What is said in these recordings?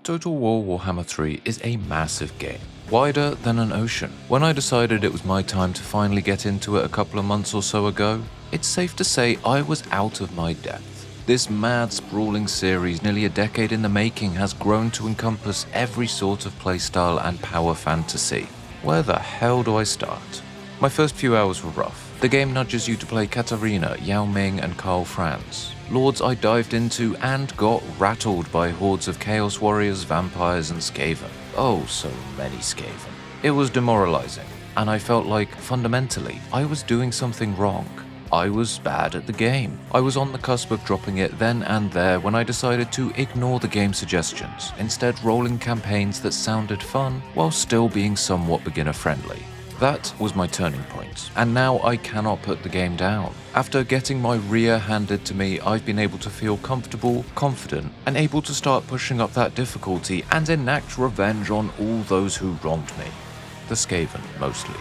Total War Warhammer 3 is a massive game, wider than an ocean. When I decided it was my time to finally get into it a couple of months or so ago, it's safe to say I was out of my depth. This mad, sprawling series, nearly a decade in the making, has grown to encompass every sort of playstyle and power fantasy. Where the hell do I start? My first few hours were rough. The game nudges you to play Katarina, Yao Ming and Karl Franz. Lords I dived into and got rattled by hordes of Chaos Warriors, Vampires and Skaven. Oh, so many Skaven. It was demoralizing, and I felt like, fundamentally, I was doing something wrong. I was bad at the game. I was on the cusp of dropping it then and there when I decided to ignore the game suggestions, instead rolling campaigns that sounded fun while still being somewhat beginner-friendly. That was my turning point, and now I cannot put the game down. After getting my rear handed to me, I've been able to feel comfortable, confident, and able to start pushing up that difficulty and enact revenge on all those who wronged me. The Skaven, mostly.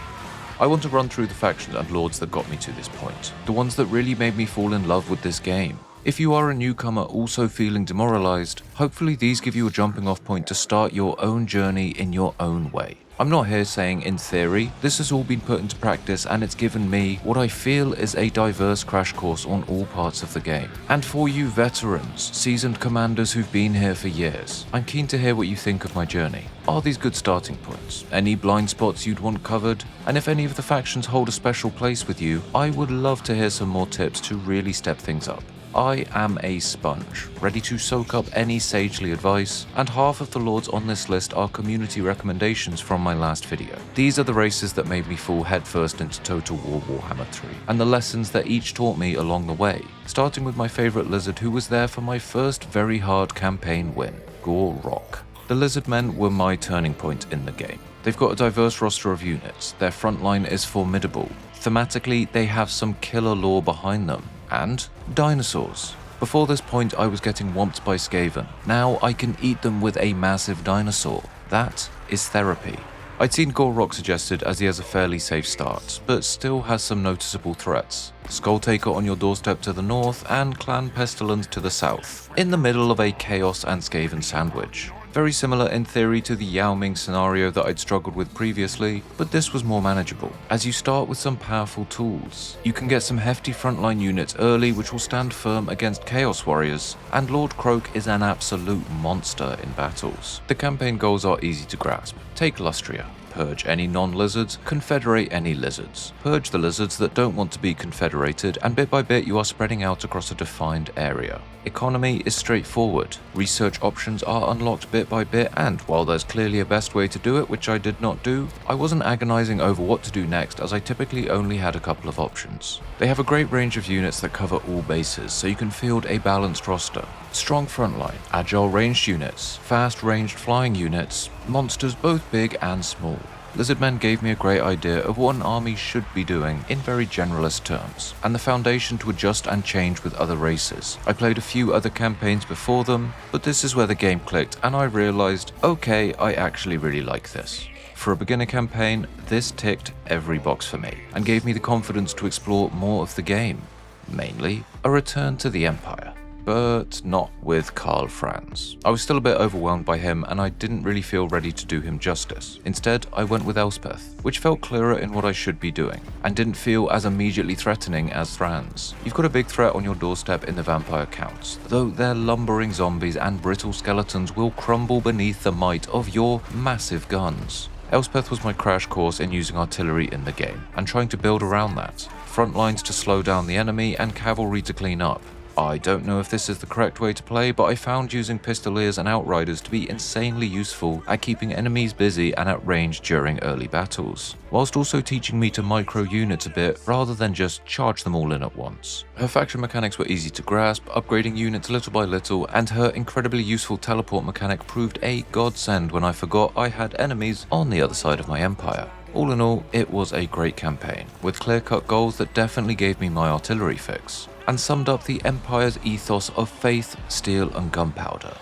I want to run through the factions and lords that got me to this point, the ones that really made me fall in love with this game. If you are a newcomer also feeling demoralized, hopefully these give you a jumping off point to start your own journey in your own way. I'm not here saying in theory, this has all been put into practice and it's given me what I feel is a diverse crash course on all parts of the game. And for you veterans, seasoned commanders who've been here for years, I'm keen to hear what you think of my journey. Are these good starting points? Any blind spots you'd want covered? And if any of the factions hold a special place with you, I would love to hear some more tips to really step things up. I am a sponge, ready to soak up any sagely advice, and half of the lords on this list are community recommendations from my last video. These are the races that made me fall headfirst into Total War Warhammer 3, and the lessons that each taught me along the way, starting with my favourite lizard who was there for my first very hard campaign win, Gor-Rok. The Lizardmen were my turning point in the game. They've got a diverse roster of units, their frontline is formidable, thematically they have some killer lore behind them, and dinosaurs. Before this point I was getting whomped by Skaven. Now I can eat them with a massive dinosaur. That is therapy. I'd seen Gor-Rok suggested as he has a fairly safe start, but still has some noticeable threats. Skulltaker on your doorstep to the north and Clan Pestilence to the south, in the middle of a Chaos and Skaven sandwich. Very similar in theory to the Yao Ming scenario that I'd struggled with previously, but this was more manageable, as you start with some powerful tools. You can get some hefty frontline units early which will stand firm against Chaos Warriors, and Lord Croak is an absolute monster in battles. The campaign goals are easy to grasp. Take Lustria. Purge any non-lizards, confederate any lizards. Purge the lizards that don't want to be confederated, and bit by bit you are spreading out across a defined area. Economy is straightforward. Research options are unlocked bit by bit, and while there's clearly a best way to do it, which I did not do, I wasn't agonizing over what to do next as I typically only had a couple of options. They have a great range of units that cover all bases, so you can field a balanced roster. Strong frontline, agile ranged units, fast ranged flying units, monsters both big and small. Lizardmen gave me a great idea of what an army should be doing in very generalist terms, and the foundation to adjust and change with other races. I played a few other campaigns before them, but this is where the game clicked and I realized, okay, I actually really like this. For a beginner campaign, this ticked every box for me, and gave me the confidence to explore more of the game. Mainly, a return to the Empire. But not with Karl Franz. I was still a bit overwhelmed by him and I didn't really feel ready to do him justice. Instead, I went with Elspeth, which felt clearer in what I should be doing, and didn't feel as immediately threatening as Franz. You've got a big threat on your doorstep in the vampire counts, though their lumbering zombies and brittle skeletons will crumble beneath the might of your massive guns. Elspeth was my crash course in using artillery in the game, and trying to build around that. Front lines to slow down the enemy and cavalry to clean up. I don't know if this is the correct way to play, but I found using pistoliers and outriders to be insanely useful at keeping enemies busy and at range during early battles, whilst also teaching me to micro units a bit rather than just charge them all in at once. Her faction mechanics were easy to grasp, upgrading units little by little, and her incredibly useful teleport mechanic proved a godsend when I forgot I had enemies on the other side of my empire. All in all, it was a great campaign, with clear-cut goals that definitely gave me my artillery fix, and summed up the Empire's ethos of faith, steel and gunpowder.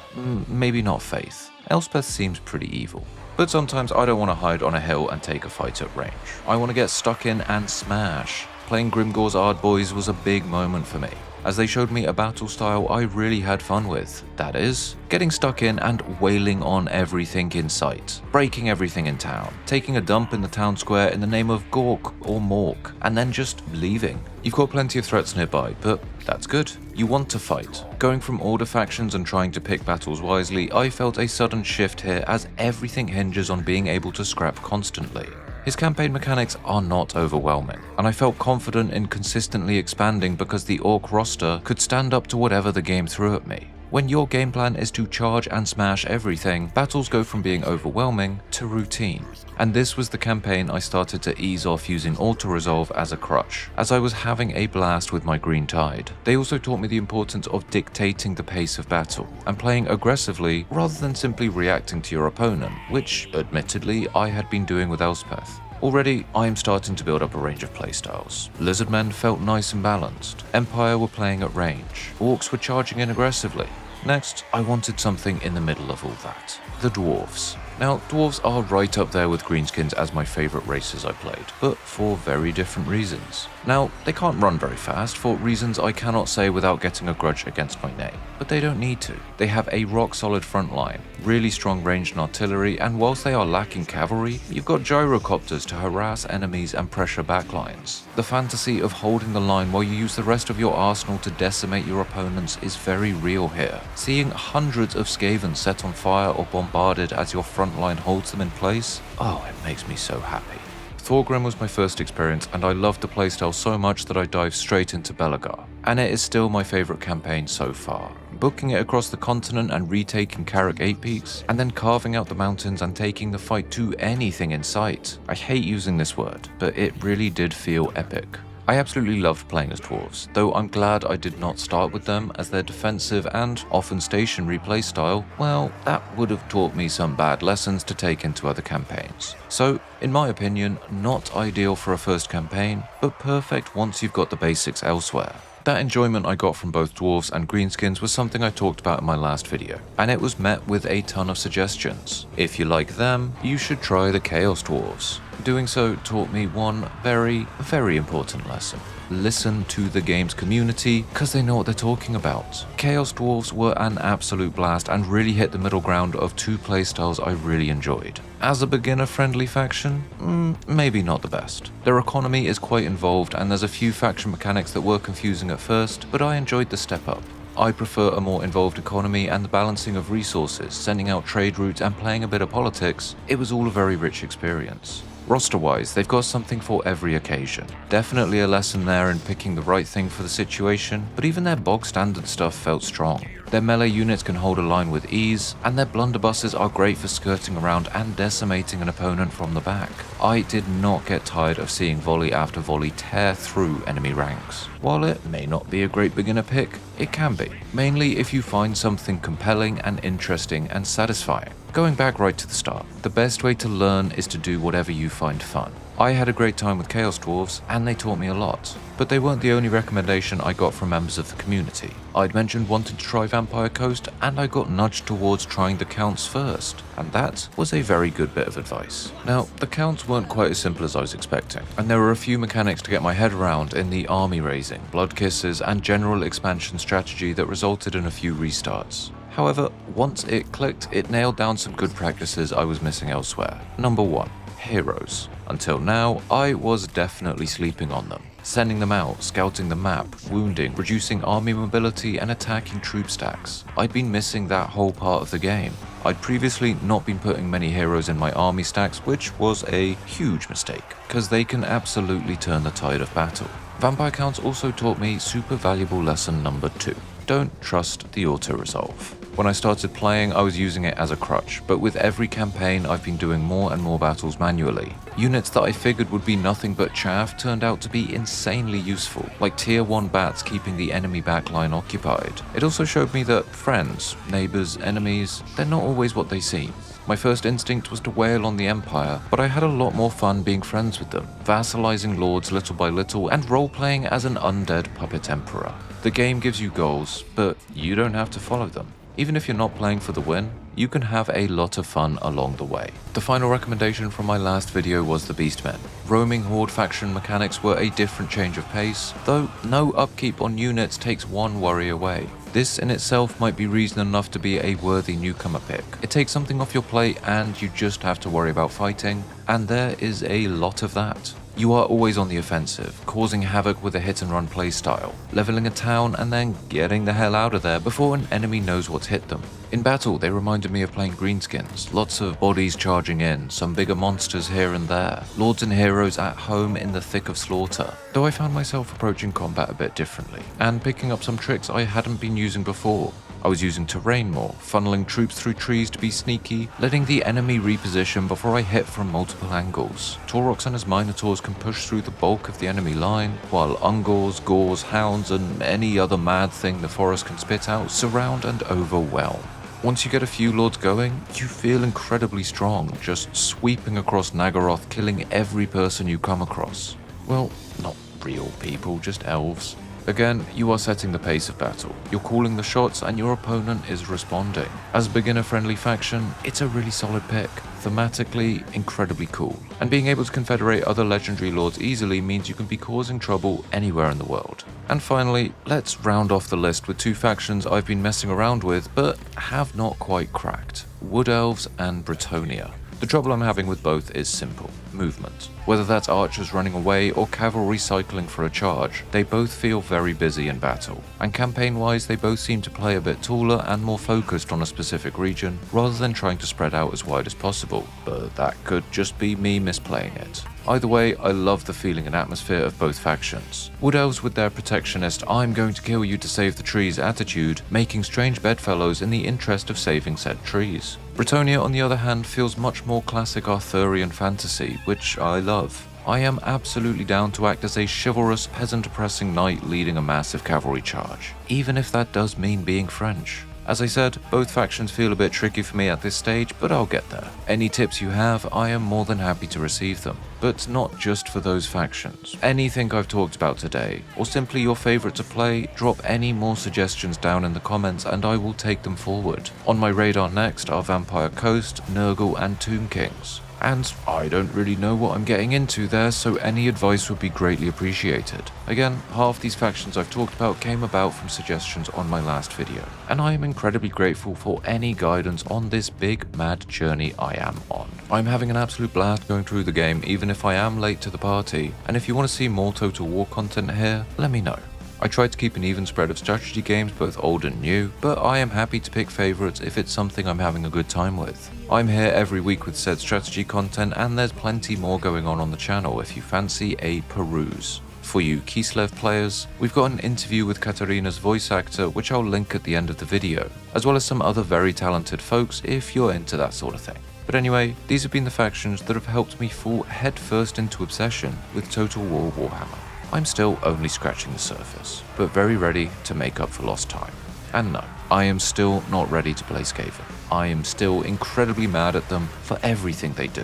Maybe not faith. Elspeth seems pretty evil. But sometimes I don't want to hide on a hill and take a fight at range. I want to get stuck in and smash. Playing Grimgor's Ard Boys was a big moment for me. as they showed me a battle style I really had fun with. That is, getting stuck in and wailing on everything in sight, breaking everything in town, taking a dump in the town square in the name of Gork or Mork, and then just leaving. You've got plenty of threats nearby, but that's good. You want to fight. Going from order factions and trying to pick battles wisely, I felt a sudden shift here as everything hinges on being able to scrap constantly. His campaign mechanics are not overwhelming, and I felt confident in consistently expanding because the orc roster could stand up to whatever the game threw at me. When your game plan is to charge and smash everything, battles go from being overwhelming to routine. And this was the campaign I started to ease off using auto-resolve as a crutch, as I was having a blast with my green tide. They also taught me the importance of dictating the pace of battle, and playing aggressively rather than simply reacting to your opponent, which, admittedly, I had been doing with Elspeth. Already, I am starting to build up a range of playstyles. Lizardmen felt nice and balanced. Empire were playing at range. Orcs were charging in aggressively. Next, I wanted something in the middle of all that. The Dwarfs. Now, Dwarves are right up there with Greenskins as my favourite races I played, but for very different reasons. Now, they can't run very fast for reasons I cannot say without getting a grudge against my name, but they don't need to. They have a rock-solid front line, really strong ranged and artillery, and whilst they are lacking cavalry, you've got gyrocopters to harass enemies and pressure backlines. The fantasy of holding the line while you use the rest of your arsenal to decimate your opponents is very real here. Seeing hundreds of Skavens set on fire or bombarded as your front line holds them in place, oh, it makes me so happy. Thorgrim was my first experience, and I loved the playstyle so much that I dived straight into Belegar, and it is still my favourite campaign so far. Booking it across the continent and retaking Carrick 8 Peaks, and then carving out the mountains and taking the fight to anything in sight. I hate using this word, but it really did feel epic. I absolutely loved playing as dwarves, though I'm glad I did not start with them as their defensive and often stationary playstyle, well, that would have taught me some bad lessons to take into other campaigns. So, in my opinion, not ideal for a first campaign, but perfect once you've got the basics elsewhere. That enjoyment I got from both Dwarves and Greenskins was something I talked about in my last video, and it was met with a ton of suggestions. If you like them, you should try the Chaos Dwarves. Doing so taught me one very, very important lesson. Listen to the game's community, because they know what they're talking about. Chaos Dwarves were an absolute blast and really hit the middle ground of two playstyles I really enjoyed. As a beginner-friendly faction, maybe not the best. Their economy is quite involved and there's a few faction mechanics that were confusing at first, but I enjoyed the step up. I prefer a more involved economy and the balancing of resources, sending out trade routes and playing a bit of politics. It was all a very rich experience. Roster-wise, they've got something for every occasion. Definitely a lesson there in picking the right thing for the situation, but even their bog-standard stuff felt strong. Their melee units can hold a line with ease, and their blunderbusses are great for skirting around and decimating an opponent from the back. I did not get tired of seeing volley after volley tear through enemy ranks. While it may not be a great beginner pick, it can be, mainly if you find something compelling and interesting and satisfying. Going back right to the start, the best way to learn is to do whatever you find fun. I had a great time with Chaos Dwarves, and they taught me a lot. But they weren't the only recommendation I got from members of the community. I'd mentioned wanting to try Vampire Coast, and I got nudged towards trying the Counts first, and that was a very good bit of advice. Now, the Counts weren't quite as simple as I was expecting, and there were a few mechanics to get my head around in the army raising, blood kisses, and general expansion strategy that resulted in a few restarts. However, once it clicked, it nailed down some good practices I was missing elsewhere. Number 1. Heroes. Until now, I was definitely sleeping on them. Sending them out, scouting the map, wounding, reducing army mobility and attacking troop stacks. I'd been missing that whole part of the game. I'd previously not been putting many heroes in my army stacks, which was a huge mistake, because they can absolutely turn the tide of battle. Vampire Counts also taught me super valuable lesson number 2. Don't trust the auto-resolve. When I started playing, I was using it as a crutch, but with every campaign I've been doing more and more battles manually. Units that I figured would be nothing but chaff turned out to be insanely useful, like tier 1 bats keeping the enemy backline occupied. It also showed me that friends, neighbours, enemies, they're not always what they seem. My first instinct was to wail on the Empire, but I had a lot more fun being friends with them, vassalizing lords little by little and role-playing as an undead puppet emperor. The game gives you goals, but you don't have to follow them. Even if you're not playing for the win, you can have a lot of fun along the way. The final recommendation from my last video was the Beastmen. Roaming horde faction mechanics were a different change of pace, though no upkeep on units takes one worry away. This in itself might be reason enough to be a worthy newcomer pick. It takes something off your plate and you just have to worry about fighting, and there is a lot of that. You are always on the offensive, causing havoc with a hit and run playstyle, leveling a town and then getting the hell out of there before an enemy knows what's hit them. In battle, they reminded me of playing Greenskins, lots of bodies charging in, some bigger monsters here and there, lords and heroes at home in the thick of slaughter. Though I found myself approaching combat a bit differently, and picking up some tricks I hadn't been using before. I was using terrain more, funneling troops through trees to be sneaky, letting the enemy reposition before I hit from multiple angles. Taurox and his minotaurs can push through the bulk of the enemy line, while ungors, gors, hounds and any other mad thing the forest can spit out surround and overwhelm. Once you get a few lords going, you feel incredibly strong, just sweeping across Nagaroth, killing every person you come across. Well, not real people, just elves. Again, you are setting the pace of battle. You're calling the shots and your opponent is responding. As a beginner-friendly faction, it's a really solid pick. Thematically, incredibly cool. And being able to confederate other legendary lords easily means you can be causing trouble anywhere in the world. And finally, let's round off the list with two factions I've been messing around with but have not quite cracked. Wood Elves and Bretonnia. The trouble I'm having with both is simple: movement. Whether that's archers running away or cavalry cycling for a charge, they both feel very busy in battle. And campaign-wise, they both seem to play a bit taller and more focused on a specific region, rather than trying to spread out as wide as possible. But that could just be me misplaying it. Either way, I love the feeling and atmosphere of both factions. Wood Elves with their protectionist "I'm going to kill you to save the trees" attitude, making strange bedfellows in the interest of saving said trees. Bretonnia, on the other hand, feels much more classic Arthurian fantasy, which I love. I am absolutely down to act as a chivalrous, peasant-oppressing knight leading a massive cavalry charge, even if that does mean being French. As I said, both factions feel a bit tricky for me at this stage, but I'll get there. Any tips you have, I am more than happy to receive them. But not just for those factions. Anything I've talked about today, or simply your favourite to play, drop any more suggestions down in the comments and I will take them forward. On my radar next are Vampire Coast, Nurgle and Tomb Kings. And I don't really know what I'm getting into there, so any advice would be greatly appreciated. Again, half these factions I've talked about came about from suggestions on my last video, and I am incredibly grateful for any guidance on this big mad journey I am on. I'm having an absolute blast going through the game even if I am late to the party, and if you want to see more Total War content here, let me know. I try to keep an even spread of strategy games, both old and new, but I am happy to pick favourites if it's something I'm having a good time with. I'm here every week with said strategy content, and there's plenty more going on the channel if you fancy a peruse. For you Kislev players, we've got an interview with Katarina's voice actor which I'll link at the end of the video, as well as some other very talented folks if you're into that sort of thing. But anyway, these have been the factions that have helped me fall headfirst into obsession with Total War Warhammer. I'm still only scratching the surface, but very ready to make up for lost time. And no, I am still not ready to play Skaven. I am still incredibly mad at them for everything they do.